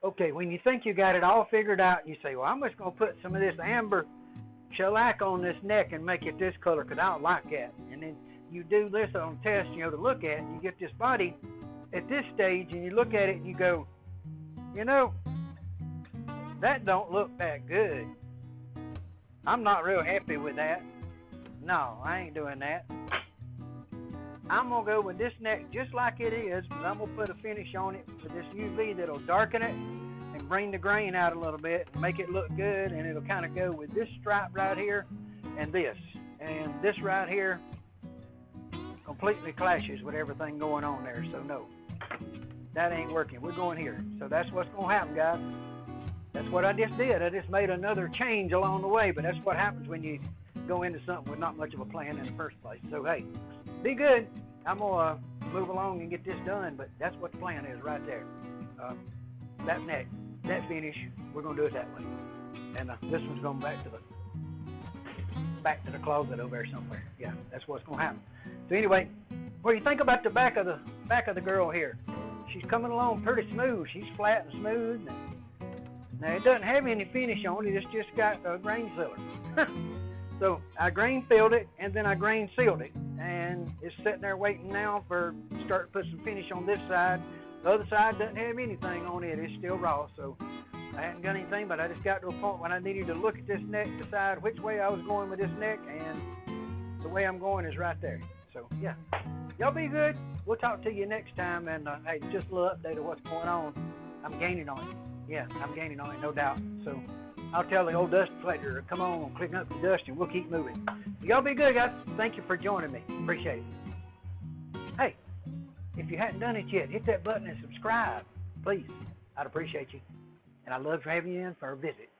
Okay, when you think you got it all figured out, you say, well, I'm just going to put some of this amber shellac on this neck and make it this color because I don't like that. And then you do this on test, to look at, and you get this body at this stage, and you look at it and you go, that don't look that good. I'm not real happy with that. No, I ain't doing that. I'm going to go with this neck just like it is, but I'm going to put a finish on it with this UV that'll darken it and bring the grain out a little bit and make it look good, and it'll kind of go with this stripe right here and this. And this right here completely clashes with everything going on there, so no. That ain't working. We're going here. So that's what's going to happen, guys. That's what I just did. I just made another change along the way, but that's what happens when you go into something with not much of a plan in the first place. So, hey, be good. I'm going to move along and get this done, but that's what the plan is right there. That neck, that finish, we're going to do it that way. And this one's going back to the closet over there somewhere. Yeah, that's what's going to happen. So anyway, what do you think about the back of the girl here? She's coming along pretty smooth. She's flat and smooth. Now, it doesn't have any finish on it. It's just got a grain filler. So I grain filled it, and then I grain sealed it. And it's sitting there waiting now for start to put some finish on this side. The other side doesn't have anything on it. It's still raw. So I hadn't done anything, but I just got to a point when I needed to look at this neck, decide which way I was going with this neck, and the way I'm going is right there. So, yeah. Y'all be good. We'll talk to you next time, and hey, just a little update of what's going on. I'm gaining on it. Yeah, I'm gaining on it, no doubt. So I'll tell the old dust collector, come on, clean up the dust, and we'll keep moving. Y'all be good, guys. Thank you for joining me. Appreciate it. Hey, if you hadn't done it yet, hit that button and subscribe, please. I'd appreciate you. And I'd love to have you in for a visit.